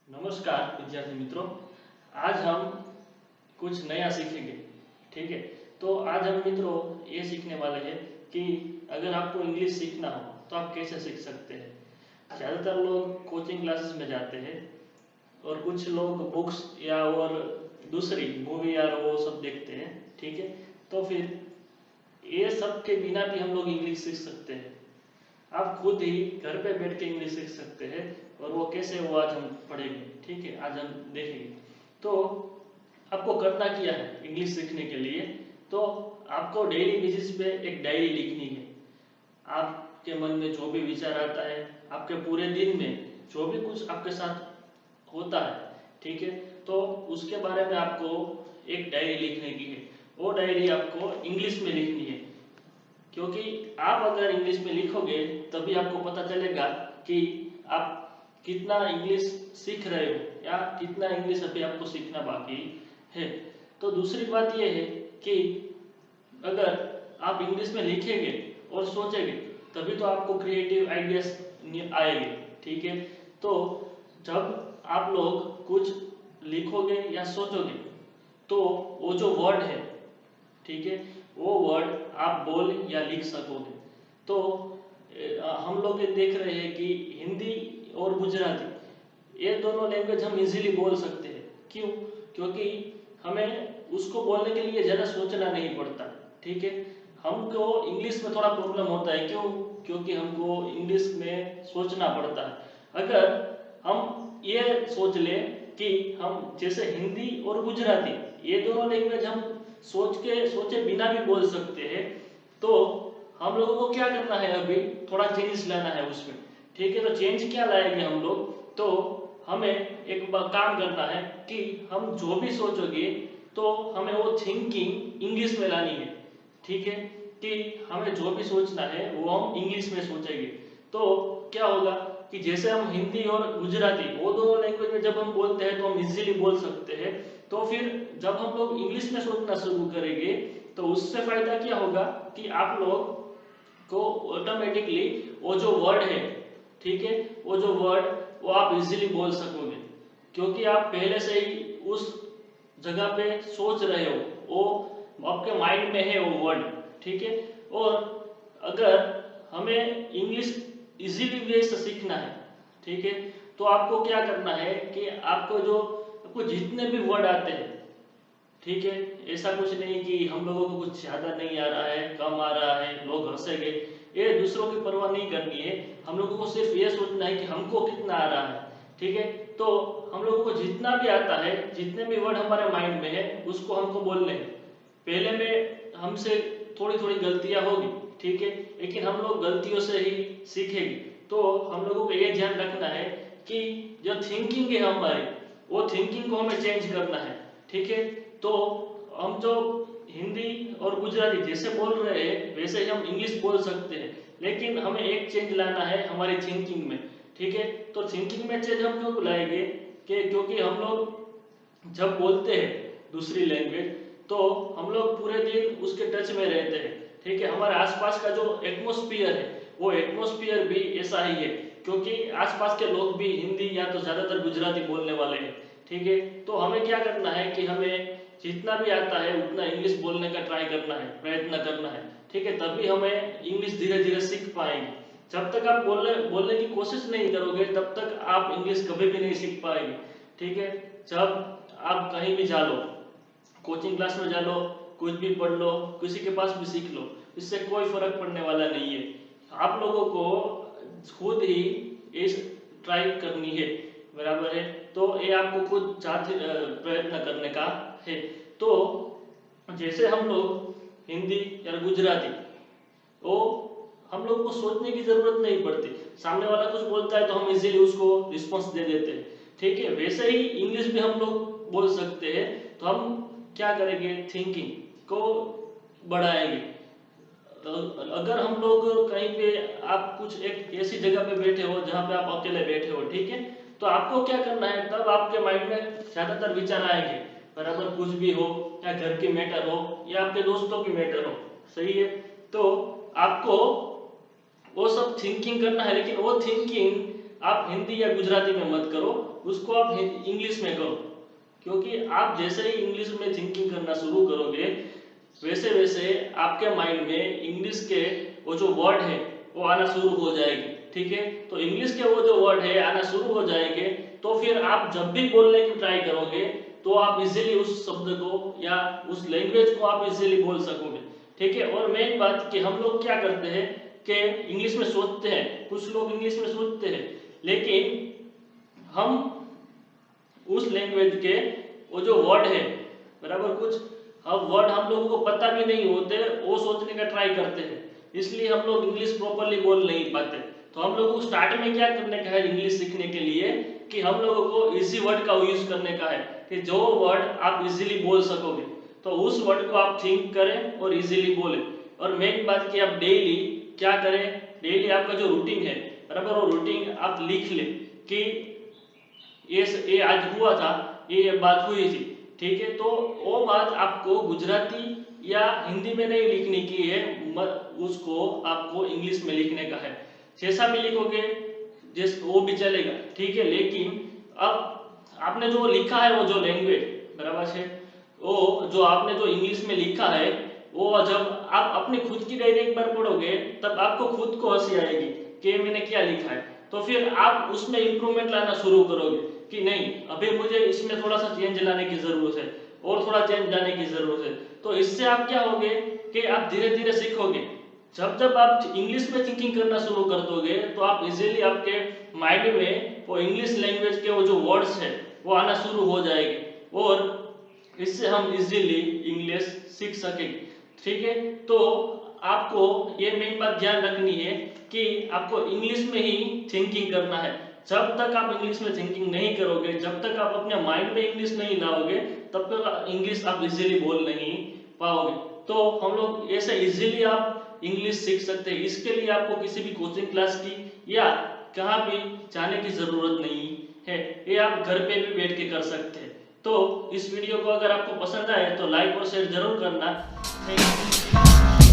नमस्कार विद्यार्थी मित्रों। आज हम कुछ नया सीखेंगे। ठीक है, तो आज हम मित्रों ये सीखने वाले हैं कि अगर आपको इंग्लिश सीखना हो तो आप कैसे सीख सकते हैं। ज़्यादातर लोग कोचिंग क्लासेस में जाते हैं और कुछ लोग बुक्स या और दूसरी मूवी या वो सब देखते हैं। ठीक है, तो फिर ये सब के बिना भी हम लोग इंग्लिश सीख सकते हैं। आप खुद ही घर पे बैठ के इंग्लिश सीख सकते हैं और वो कैसे, वो आज हम पढ़ेंगे। ठीक है, आज हम देखेंगे। तो आपको करना क्या है इंग्लिश सीखने के लिए, तो आपको डेली बेसिस पे एक डायरी लिखनी है। आपके मन में जो भी विचार आता है, आपके पूरे दिन में जो भी कुछ आपके साथ होता है, ठीक है, तो उसके बारे में आपको एक डायरी लिखने की है। वो डायरी आपको इंग्लिश में लिखनी है, क्योंकि आप अगर इंग्लिश में लिखोगे तभी आपको पता चलेगा कि आप कितना इंग्लिश सीख रहे हो या कितना इंग्लिश अभी आपको सीखना बाकी है। तो दूसरी बात यह है कि अगर आप इंग्लिश में लिखेंगे और सोचेंगे तभी तो आपको क्रिएटिव आइडियाज आएंगे। ठीक है, तो जब आप लोग कुछ लिखोगे या सोचोगे तो वो जो वर्ड है, ठीक है, वो वर्ड आप बोल या लिख सकोगे। तो हम लोग ये देख रहे हैं कि हिंदी और गुजराती ये दोनों लैंग्वेज हम इजीली बोल सकते हैं। क्यों? क्योंकि हमें उसको बोलने के लिए ज़्यादा सोचना नहीं पड़ता। ठीक है, हमको इंग्लिश में थोड़ा प्रॉब्लम होता है। क्यों? क्योंकि हमको इंग्लिश में सोचना पड़ता है। अगर हम ये सोच लें कि हम जैसे हिंदी और गुजराती ये दोनों लैंग्वेज हम सोचे बिना भी बोल सकते हैं, तो हम लोगों को क्या करना है, अभी थोड़ा चेंजेस लाना है उसमें। ठीक है, तो चेंज क्या लाएंगे हम लोग, तो हमें एक काम करना है कि हम जो भी सोचोगे तो हमें वो थिंकिंग इंग्लिश में लानी है। ठीक है, कि हमें जो भी सोचना है वो हम इंग्लिश में सोचेंगे। तो क्या होगा कि जैसे हम हिंदी और गुजराती वो दोनों लैंग्वेज में जब हम बोलते हैं तो हम इजीली बोल सकते हैं। तो फिर जब हम लोग इंग्लिश में सोचना शुरू करेंगे तो उससे फायदा क्या होगा कि आप लोग को ऑटोमेटिकली वो जो वर्ड है, ठीक है, वो जो वर्ड वो आप इजीली बोल सकोगे, क्योंकि आप पहले से ही उस जगह पे सोच रहे हो, वो आपके माइंड में है वो वर्ड। ठीक है, और अगर हमें इंग्लिश इजीली वे से सीखना है, ठीक है, तो आपको क्या करना है कि आपको जितने भी वर्ड आते हैं, ठीक है, ऐसा कुछ नहीं कि हम लोगों को कुछ ज्यादा नहीं आ रहा है, कम आ रहा है, लोग हंसेंगे, ये दूसरों की परवाह नहीं करनी है। हम लोगों को सिर्फ ये सोचना है कि हमको कितना आ रहा है। ठीक है, तो हम लोगों को जितना भी आता है, जितने भी वर्ड हमारे माइंड में है उसको हमको बोलने हैं। पहले में हमसे थोड़ी थोड़ी गलतियां होगी, ठीक है, लेकिन हम लोग गलतियों से ही सीखेंगे। तो हम लोगों को ये ध्यान रखना है कि जो थिंकिंग है हमारी, वो थिंकिंग को हमें चेंज करना है। ठीक है, तो हम जो हिंदी और गुजराती जैसे बोल रहे हैं वैसे ही हम इंग्लिश बोल सकते हैं, लेकिन हमें एक चेंज लाना है हमारी थिंकिंग में। ठीक है, तो थिंकिंग में चेंज हम क्यों लाएंगे कि क्योंकि हम लोग जब बोलते हैं दूसरी लैंग्वेज तो हम लोग पूरे दिन उसके टच में रहते हैं। ठीक है, हमारे आसपास का जो एटमोस्फियर है वो एटमोस्फियर भी ऐसा ही है, क्योंकि आसपास के लोग भी हिंदी या तो ज्यादातर गुजराती बोलने वाले हैं। ठीक है, तो हमें क्या करना है कि हमें जितना भी आता है उतना इंग्लिश बोलने का ट्राई करना है, प्रयत्न करना है। ठीक है, तभी हमें इंग्लिश धीरे धीरे सीख पाएंगे। जब तक आप बोलने की कोशिश नहीं करोगे तब तक आप इंग्लिश कभी भी नहीं सीख पाएंगे। ठीक है, जब आप कहीं भी जा लो, कोचिंग क्लास में जा लो, कुछ भी पढ़ लो, किसी के पास भी सीख लो, इससे कोई फर्क पड़ने वाला नहीं है। आप लोगों को खुद ही इस ट्राई करनी है, बराबर है। तो ये आपको खुद प्रयत्न करने का है। तो जैसे हम लोग हिंदी या गुजराती, वो हम लोग को सोचने की जरूरत नहीं पड़ती, सामने वाला कुछ बोलता है तो हम इजीली उसको रिस्पॉन्स दे देते हैं। ठीक है, वैसे ही इंग्लिश भी हम लोग बोल सकते हैं। तो हम क्या करेंगे, थिंकिंग को बढ़ाएंगे। अगर हम लोग कहीं पे, आप कुछ एक ऐसी जगह पे बैठे हो जहाँ पे आप अकेले बैठे हो, ठीक है, तो आपको क्या करना है, तब आपके माइंड में ज्यादातर विचार आएंगे, बराबर, कुछ भी हो, या घर की मैटर हो या आपके दोस्तों की मैटर हो, सही है। तो आपको वो सब थिंकिंग करना है, लेकिन वो थिंकिंग आप हिंदी या गुजराती में मत करो, उसको आप इंग्लिश में करो, क्योंकि आप जैसे ही इंग्लिश में थिंकिंग करना शुरू करोगे वैसे वैसे आपके माइंड में इंग्लिश के वो जो वर्ड है वो आना शुरू हो जाएगी। ठीक है, तो इंग्लिश के वो जो वर्ड है आना शुरू हो जाएंगे, तो फिर आप जब भी बोलने की ट्राई करोगे तो आप इजीली उस शब्द को या उस लैंग्वेज को आप इजीली बोल सकोगे। ठीक है, और मेन बात कि हम लोग क्या करते हैं कि इंग्लिश में सोचते हैं, कुछ लोग इंग्लिश में सोचते हैं, लेकिन हम उस लैंग्वेज के वो जो वर्ड है बराबर, कुछ अब वर्ड हम लोगों को पता भी नहीं होते, वो सोचने का ट्राई करते हैं, इसलिए हम लोग इंग्लिश प्रॉपरली बोल नहीं पाते। तो हम लोगों को स्टार्ट में क्या करने का है इंग्लिश सीखने के लिए, कि हम लोगों को इजी वर्ड का यूज करने का है, कि जो वर्ड आप इजीली बोल सकोगे तो उस वर्ड को आप थिंक करें और इजीली बोले। और मेन बात कि आप डेली क्या करें, डेली आपका जो रूटीन है बराबर, वो रूटीन आप लिख ले कि ये आज हुआ था, ये बात हुई थी। ठीक है, तो वो बात आपको गुजराती या हिंदी में नहीं लिखने की है, उसको आपको इंग्लिश में लिखने का है। जैसा भी लिखोगे जिस वो भी चलेगा। ठीक है, लेकिन अब आपने जो लिखा है वो जो लैंग्वेज बराबर है, वो जो आपने जो इंग्लिश में लिखा है वो जब आप अपनी खुद की डायरी एक बार पढ़ोगे तब आपको खुद को हंसी आएगी कि मैंने क्या लिखा है। तो फिर आप उसमें इंप्रूवमेंट लाना शुरू करोगे कि नहीं, अभी मुझे इसमें थोड़ा सा चेंज लाने की जरूरत है और थोड़ा चेंज लाने की जरूरत है। तो इससे आप क्या होगे कि आप धीरे धीरे सीखोगे। जब जब आप इंग्लिश में थिंकिंग करना शुरू कर दोगे तो आप इजीली आपके माइंड में वो इंग्लिश लैंग्वेज के वो जो वर्ड्स है वो आना शुरू हो जाएंगे, और इससे हम इजीली इंग्लिश सीख सकेंगे। ठीक है, तो आपको ये मेन बात ध्यान रखनी है कि आपको इंग्लिश में ही थिंकिंग करना है। जब तक आप इंग्लिश में थिंकिंग नहीं करोगे, जब तक आप अपने माइंड में इंग्लिश नहीं लाओगे, तब तक इंग्लिश आप इजीली बोल नहीं पाओगे। तो हम लोग ऐसे इजीली आप इंग्लिश सीख सकते हैं। इसके लिए आपको किसी भी कोचिंग क्लास की या कहाँ भी जाने की जरूरत नहीं है, ये आप घर पे भी बैठ के कर सकते हैं। तो इस वीडियो को अगर आपको पसंद आए तो लाइक और शेयर जरूर करना। Thank you.